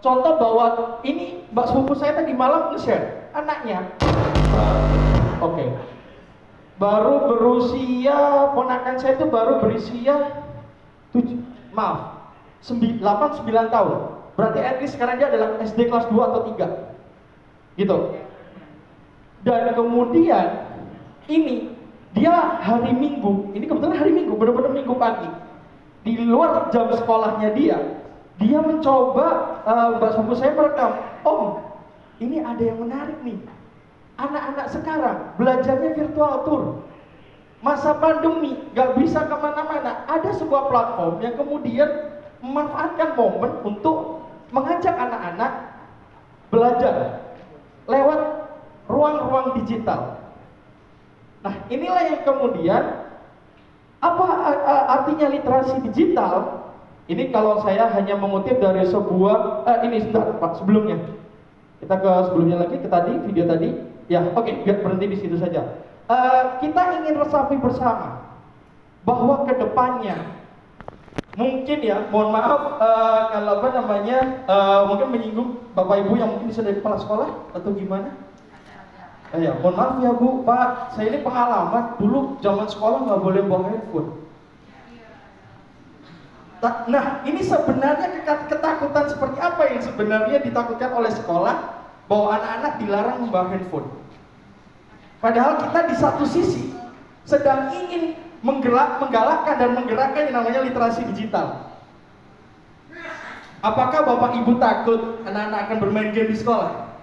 Contoh bahwa ini mbak sepupu saya tadi malam nge-share anaknya, oke, baru berusia, ponakan saya itu baru berusia 8-9 tahun. Berarti at least sekarang dia adalah SD kelas 2 atau 3 gitu. Dan kemudian ini dia hari Minggu, ini kebetulan hari Minggu, benar-benar Minggu pagi, di luar jam sekolahnya dia mencoba, mbak sepupu saya merekam, Om, ini ada yang menarik nih, anak-anak sekarang belajarnya virtual tour, masa pandemi gak bisa kemana-mana, ada sebuah platform yang kemudian memanfaatkan momen untuk mengajak anak-anak belajar lewat ruang-ruang digital. Nah, inilah yang kemudian apa artinya literasi digital. Ini kalau saya hanya mengutip dari sebuah ini sebentar Pak, sebelumnya kita ke sebelumnya lagi, ke tadi video tadi ya, oke, biar berhenti di situ saja. Kita ingin resapi bersama bahwa kedepannya mungkin ya, mohon maaf kalau apa namanya mungkin menyinggung Bapak Ibu yang mungkin bisa dari kepala sekolah atau gimana. Ya, mohon maaf ya Bu, Pak, saya ini pengalaman dulu zaman sekolah nggak boleh bawa handphone. Nah, ini sebenarnya ketakutan seperti apa yang sebenarnya ditakutkan oleh sekolah, bahwa anak-anak dilarang membawa handphone. Padahal kita di satu sisi sedang ingin menggalakkan dan menggerakkan yang namanya literasi digital. Apakah Bapak Ibu takut anak-anak akan bermain game di sekolah?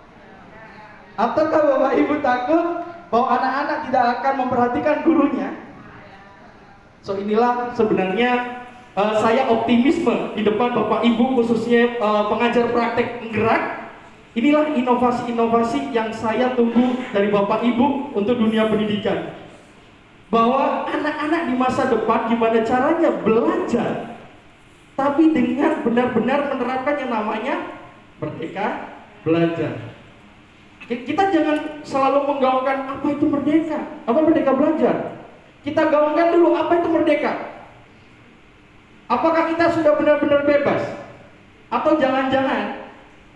Ataukah Bapak Ibu takut bahwa anak-anak tidak akan memperhatikan gurunya? So inilah sebenarnya saya optimisme di depan Bapak Ibu, khususnya pengajar praktek penggerak. Inilah inovasi-inovasi yang saya tunggu dari Bapak Ibu untuk dunia pendidikan. Bahwa anak-anak di masa depan gimana caranya belajar, tapi dengan benar-benar menerapkan yang namanya merdeka belajar. Kita jangan selalu menggaungkan apa itu merdeka, apa merdeka belajar. Kita gaungkan dulu apa itu merdeka. Apakah kita sudah benar-benar bebas? Atau jangan-jangan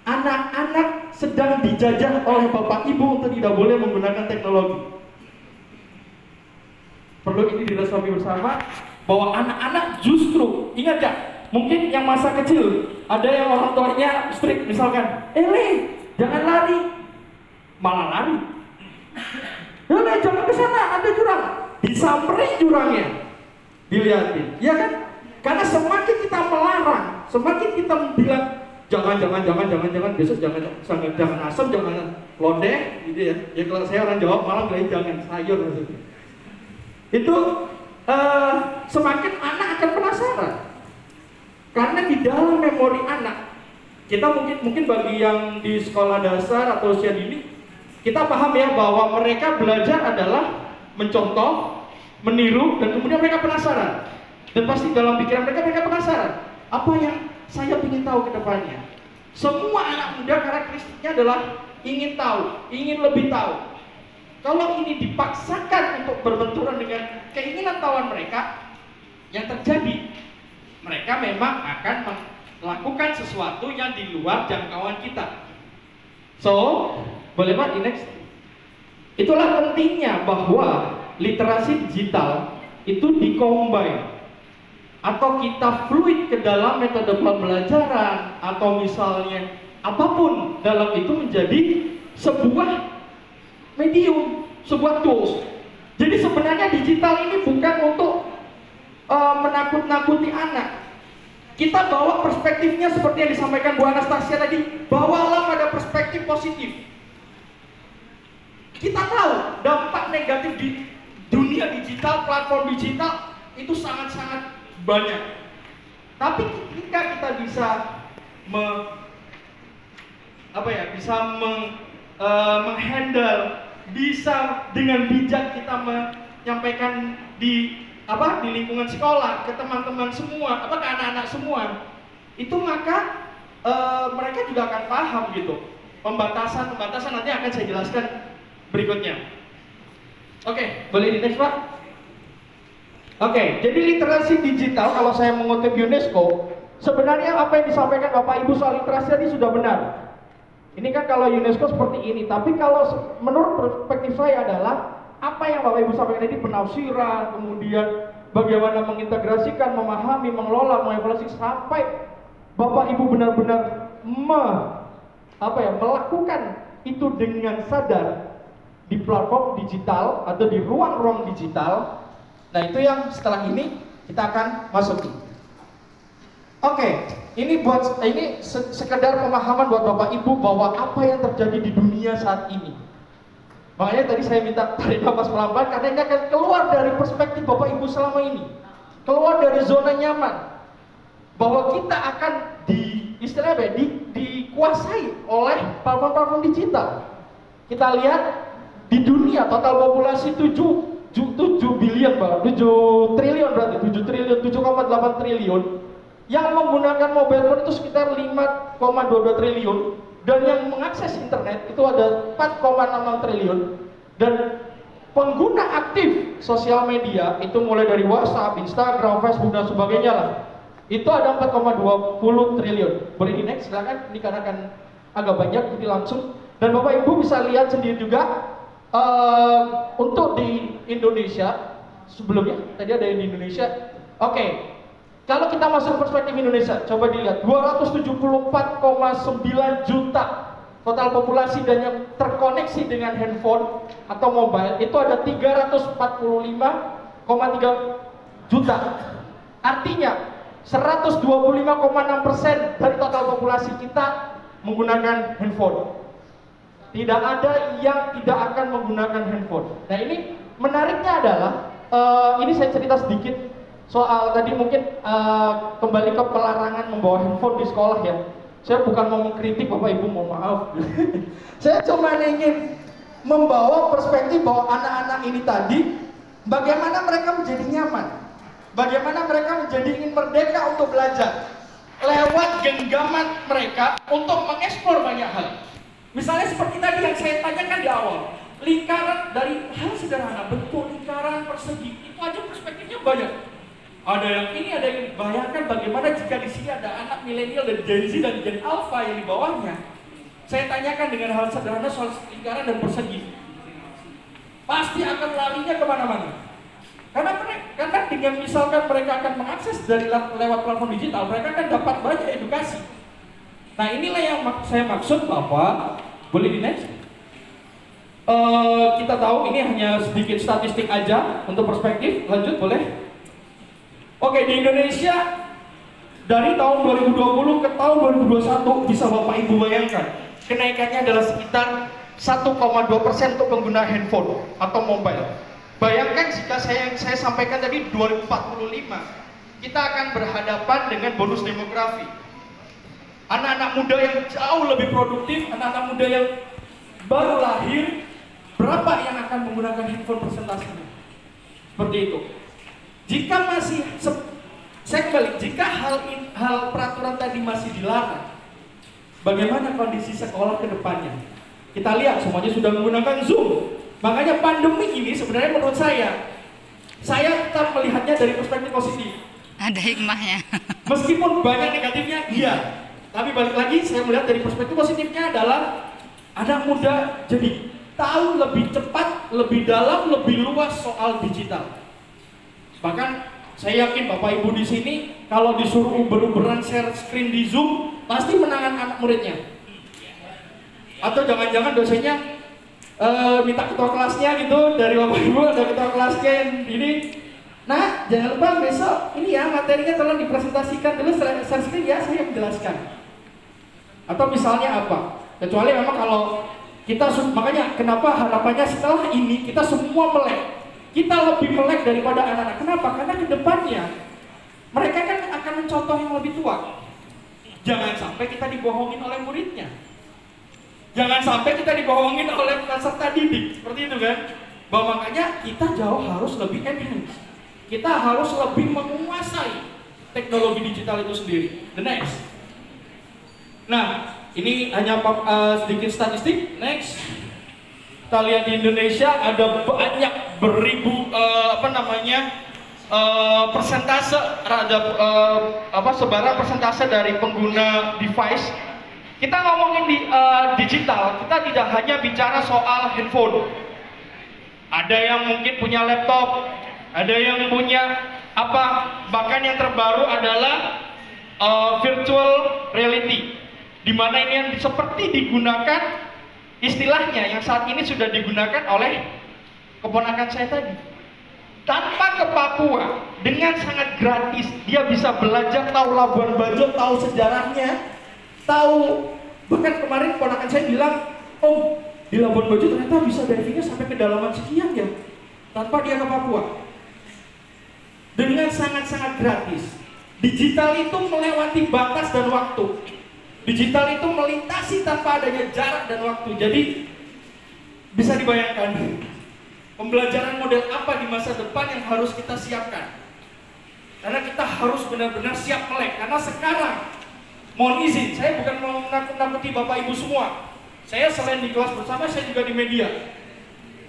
anak-anak sedang dijajah oleh Bapak Ibu untuk tidak boleh menggunakan teknologi? Perlu ini diresapi bersama bahwa anak-anak justru, ingat ya, mungkin yang masa kecil ada yang orang tuanya strict, misalkan, jangan lari, malah lari. Jangan ke sana, ada jurang, disamperin jurangnya, dilihatin, ya kan? Karena semakin kita melarang, semakin kita bilang jangan, besok jangan asam, jangan lodeh, gitu ya. Ya kalau saya orang Jawa malah bilang jangan sayur maksudnya. Itu semakin anak akan penasaran. Karena di dalam memori anak, kita mungkin bagi yang di sekolah dasar atau usia dini, kita paham ya bahwa mereka belajar adalah mencontoh, meniru, dan kemudian mereka penasaran. Dan pasti dalam pikiran mereka penasaran, apa yang saya ingin tahu ke depannya. Semua anak muda karakteristiknya adalah ingin tahu, ingin lebih tahu. Kalau ini dipaksakan untuk berbenturan dengan keinginan tahuan mereka, yang terjadi, mereka memang akan melakukan sesuatu yang di luar jangkauan kita. So, boleh Pak, di next. Itulah pentingnya bahwa literasi digital itu dikombin, atau kita fluid ke dalam metode pembelajaran, atau misalnya apapun dalam itu menjadi sebuah medium, sebuah tools. Jadi sebenarnya digital ini bukan untuk menakut-nakuti anak. Kita bawa perspektifnya seperti yang disampaikan Bu Anastasia tadi, bawalah pada perspektif positif. Kita tahu dampak negatif di dunia digital, platform digital itu sangat-sangat banyak. Tapi ketika kita bisa menghandle, bisa dengan bijak kita menyampaikan di lingkungan sekolah ke teman-teman semua, ke anak-anak semua, itu maka mereka juga akan paham gitu. Pembatasan nanti akan saya jelaskan berikutnya. Oke, boleh di next Pak? Oke, jadi literasi digital kalau saya mengutip UNESCO Sebenarnya apa yang disampaikan Bapak Ibu soal literasi tadi sudah benar. Ini kan kalau UNESCO seperti ini, tapi kalau menurut perspektif saya adalah apa yang Bapak Ibu sampaikan tadi, penafsiran, kemudian bagaimana mengintegrasikan, memahami, mengelola, mengevaluasi sampai Bapak Ibu benar-benar melakukan itu dengan sadar di platform digital atau di ruang-ruang digital. Nah, itu yang setelah ini kita akan masuki. Oke, ini sekedar pemahaman buat Bapak Ibu bahwa apa yang terjadi di dunia saat ini. Makanya tadi saya minta tarik nafas pelan-pelan karena ini akan keluar dari perspektif Bapak Ibu selama ini. Keluar dari zona nyaman. Bahwa kita akan dikuasai oleh platform-platform digital. Kita lihat di dunia total populasi 7 billion, 7 triliun berarti, 7 triliun, 7,8 triliun. Yang menggunakan mobile phone itu sekitar 5,22 triliun. Dan yang mengakses internet itu ada 4,66 triliun. Dan pengguna aktif sosial media itu mulai dari WhatsApp, Instagram, Facebook dan sebagainya lah, itu ada 4,20 triliun. Boleh di next silakan, ini karena akan agak banyak jadi langsung. Dan Bapak Ibu bisa lihat sendiri juga untuk di Indonesia sebelumnya tadi ada yang di Indonesia. Oke. Kalau kita masuk perspektif Indonesia, coba dilihat 274,9 juta total populasi, dan yang terkoneksi dengan handphone atau mobile itu ada 345,3 juta. Artinya 125,6% dari total populasi kita menggunakan handphone. Tidak ada yang tidak akan menggunakan handphone. Nah, ini menariknya adalah ini saya cerita sedikit soal tadi mungkin kembali ke pelarangan membawa handphone di sekolah ya. Saya bukan mau mengkritik Bapak Ibu, mohon maaf. Saya cuma ingin membawa perspektif bahwa anak-anak ini tadi bagaimana mereka menjadi nyaman, bagaimana mereka menjadi ingin merdeka untuk belajar lewat genggaman mereka untuk mengeksplor banyak hal. Misalnya seperti tadi yang saya tanyakan di awal, lingkaran dari hal sederhana, bentuk lingkaran persegi, itu aja perspektifnya banyak. Ada yang ini, ada yang bayangkan bagaimana jika di sini ada anak milenial dan Gen Z dan Gen Alpha yang di bawahnya. Saya tanyakan dengan hal sederhana soal lingkaran dan persegi, pasti akan larinya kemana-mana. Karena dengan misalkan mereka akan mengakses dari lewat platform digital, mereka akan dapat banyak edukasi. Nah, inilah yang saya maksud bahwa boleh di next. Kita tahu ini hanya sedikit statistik aja untuk perspektif. Lanjut boleh. Oke, di Indonesia dari tahun 2020 ke tahun 2021 bisa Bapak Ibu bayangkan kenaikannya adalah sekitar 1,2% untuk pengguna handphone atau mobile. Bayangkan jika saya sampaikan tadi 2045 kita akan berhadapan dengan bonus demografi. Anak-anak muda yang jauh lebih produktif, anak-anak muda yang baru lahir, berapa yang akan menggunakan handphone persentasenya? Seperti itu. Jika masih, saya kembali, jika hal peraturan tadi masih dilarang, bagaimana kondisi sekolah ke depannya? Kita lihat semuanya sudah menggunakan Zoom. Makanya pandemi ini sebenarnya menurut saya tetap melihatnya dari perspektif positif. Ada hikmahnya. Meskipun banyak negatifnya, iya. Tapi balik lagi saya melihat dari perspektif positifnya adalah anak muda jadi tahu lebih cepat, lebih dalam, lebih luas soal digital. Bahkan saya yakin Bapak Ibu di sini kalau disuruh uber-uberan share screen di Zoom pasti menangan anak muridnya. Atau jangan-jangan dosennya minta ketua kelasnya gitu, dari Bapak Ibu ada ketua kelasnya yang ini. Nah, jangan lupa besok ini ya materinya tolong dipresentasikan dulu share screen ya, saya menjelaskan. Atau misalnya apa? Kecuali memang kalau kita, makanya kenapa harapannya setelah ini kita semua melek. Kita lebih melek daripada anak-anak. Kenapa? Karena ke depannya mereka kan akan mencontoh yang lebih tua. Jangan sampai kita dibohongin oleh muridnya. Jangan sampai kita dibohongin oleh peserta didik. Seperti itu kan? Bahwa makanya kita jauh harus lebih enhance. Kita harus lebih menguasai teknologi digital itu sendiri. The next. Nah, ini hanya sedikit statistik. Next. Kita lihat di Indonesia ada banyak beribu persentase terhadap sebaran persentase dari pengguna device. Kita ngomongin di digital, kita tidak hanya bicara soal handphone. Ada yang mungkin punya laptop, ada yang punya bahkan yang terbaru adalah virtual reality, di mana ini yang seperti digunakan istilahnya yang saat ini sudah digunakan oleh keponakan saya tadi. Tanpa ke Papua, dengan sangat gratis, dia bisa belajar tahu Labuan Bajo, tahu sejarahnya, tahu, bahkan kemarin keponakan saya bilang, "Om, di Labuan Bajo ternyata bisa divingnya sampai kedalaman sekian ya, tanpa dia ke Papua." Dengan sangat-sangat gratis. Digital itu melewati batas dan waktu. Digital itu melintasi tanpa adanya jarak dan waktu. Jadi bisa dibayangkan pembelajaran model apa di masa depan yang harus kita siapkan. Karena kita harus benar-benar siap melek. Karena sekarang, mohon izin, saya bukan mau menakut-nakuti Bapak Ibu semua. Saya selain di kelas bersama, saya juga di media.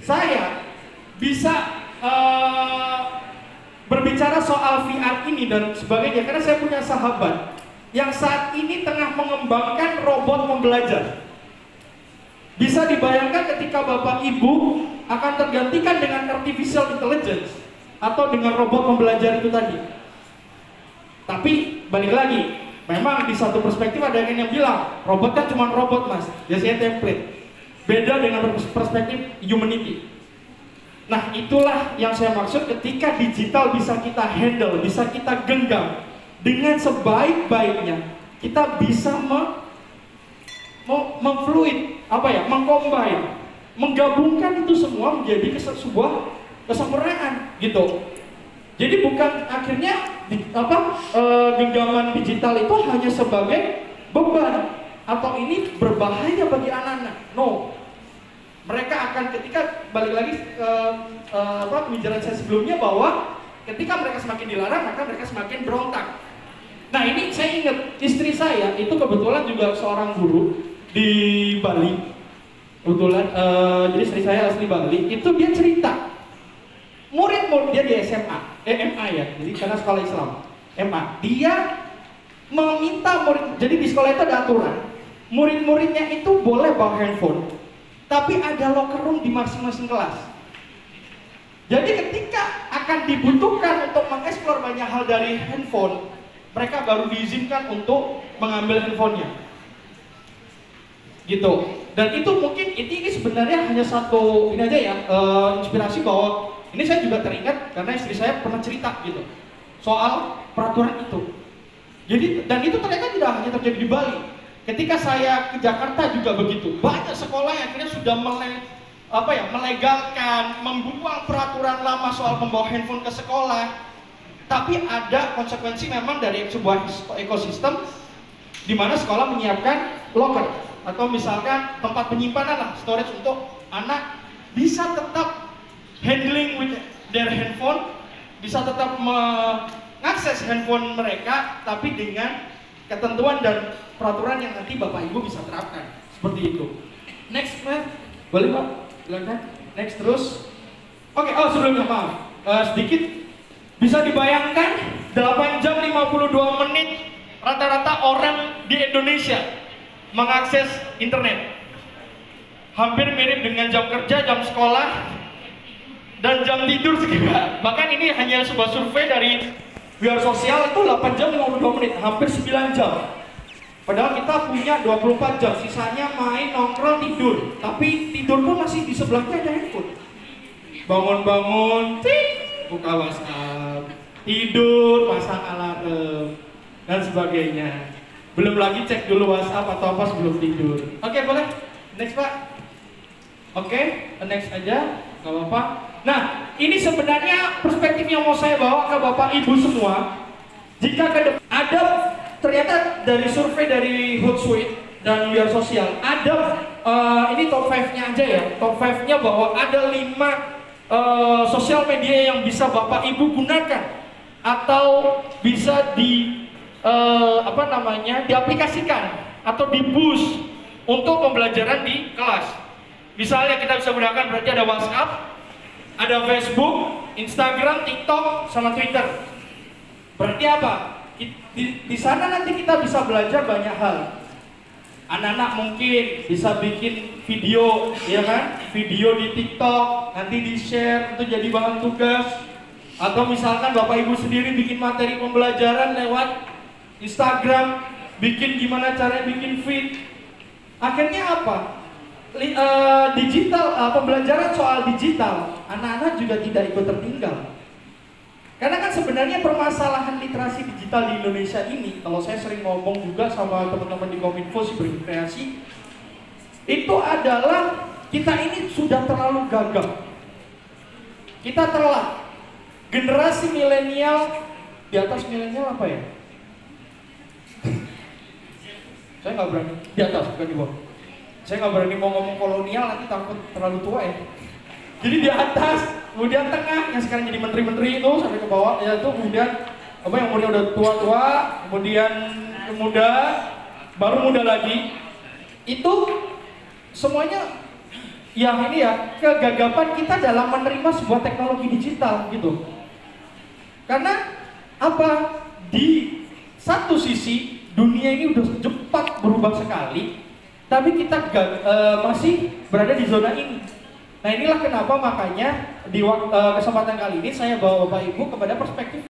Saya bisa berbicara soal VR ini dan sebagainya karena saya punya sahabat yang saat ini tengah mengembangkan robot pembelajar. Bisa dibayangkan ketika Bapak Ibu akan tergantikan dengan artificial intelligence atau dengan robot pembelajar itu tadi. Tapi balik lagi, memang di satu perspektif ada yang bilang robot kan cuma robot mas, biasanya template. Beda dengan perspektif humanity. Nah itulah yang saya maksud ketika digital bisa kita handle, bisa kita genggam dengan sebaik-baiknya, kita bisa memfluid, mengcombine, menggabungkan itu semua menjadi sebuah kesempurnaan gitu. Jadi bukan akhirnya genggaman digital itu hanya sebagai beban atau ini berbahaya bagi anak-anak. No, mereka akan ketika balik lagi pembicaraan saya sebelumnya bahwa ketika mereka semakin dilarang maka mereka semakin berontak. Nah ini saya ingat istri saya itu kebetulan juga seorang guru di Bali. Kebetulan jadi istri saya asli Bali, itu dia cerita murid-murid dia di MA ya, jadi karena sekolah Islam MA, dia meminta murid, jadi di sekolah itu ada aturan murid-muridnya itu boleh bawa handphone tapi ada locker room di masing-masing kelas. Jadi ketika akan dibutuhkan untuk mengeksplor banyak hal dari handphone, mereka baru diizinkan untuk mengambil handphonenya gitu. Dan itu mungkin ini sebenarnya hanya satu ini aja ya, inspirasi bahwa ini saya juga teringat karena istri saya pernah cerita gitu soal peraturan itu. Jadi dan itu ternyata tidak hanya terjadi di Bali. Ketika saya ke Jakarta juga begitu. Banyak sekolah yang akhirnya sudah melegalkan, membuang peraturan lama soal membawa handphone ke sekolah. Tapi ada konsekuensi memang dari sebuah ekosistem di mana sekolah menyiapkan locker atau misalkan tempat penyimpanan lah, storage untuk anak bisa tetap handling with their handphone, bisa tetap mengakses handphone mereka tapi dengan ketentuan dan peraturan yang nanti Bapak Ibu bisa terapkan seperti itu. Next, boleh Pak? Silakan. Next terus. Oke, sebelumnya maaf, sedikit bisa dibayangkan 8 jam 52 menit rata-rata orang di Indonesia mengakses internet. Hampir mirip dengan jam kerja, jam sekolah, dan jam tidur juga. Bahkan ini hanya sebuah survei dari biar sosial itu 8 jam 52 menit, hampir 9 jam. Padahal kita punya 24 jam, sisanya main, nongkrong, tidur. Tapi tidur pun masih di sebelahnya ada handphone. Bangun-bangun, buka WhatsApp, tidur, pasang alarm, dan sebagainya. Belum lagi cek dulu WhatsApp atau apa sebelum tidur. Oke, boleh? Next Pak. Oke, next aja, gak apa-apa. Nah, ini sebenarnya perspektif yang mau saya bawa ke Bapak Ibu semua. Jika ke depan ada ternyata dari survei dari Hootsuite dan biar sosial ada ini top 5-nya aja ya. Top 5-nya bahwa ada 5 sosial media yang bisa Bapak Ibu gunakan atau bisa diaplikasikan atau di-boost untuk pembelajaran di kelas. Misalnya kita bisa gunakan berarti ada WhatsApp, Ada Facebook, Instagram, TikTok, sama Twitter. Berarti apa? Di sana nanti kita bisa belajar banyak hal. Anak-anak mungkin bisa bikin video, ya kan? Video di TikTok, nanti di-share untuk jadi bahan tugas. Atau misalkan Bapak Ibu sendiri bikin materi pembelajaran lewat Instagram, bikin gimana caranya bikin feed. Akhirnya apa? Pembelajaran soal digital, anak-anak juga tidak ikut tertinggal. Karena kan sebenarnya permasalahan literasi digital di Indonesia ini, kalau saya sering ngomong juga sama teman-teman di Kominfo Siber Kreasi, itu adalah kita ini sudah terlalu gagap. Kita telat. Generasi milenial, di atas milenial apa ya? Saya nggak berani, di atas bukan di bawah. Saya nggak berani mau ngomong kolonial, nanti takut terlalu tua ya. Jadi di atas, kemudian tengah yang sekarang jadi menteri-menteri itu sampai ke bawah, ya itu kemudian apa yang umurnya udah tua-tua, kemudian muda, baru muda lagi, itu semuanya ya ini ya kegagapan kita dalam menerima sebuah teknologi digital gitu. Karena apa? Di satu sisi dunia ini udah cepat berubah sekali, tapi kita masih berada di zona ini. Nah inilah kenapa makanya di kesempatan kali ini saya bawa Bapak Ibu kepada perspektif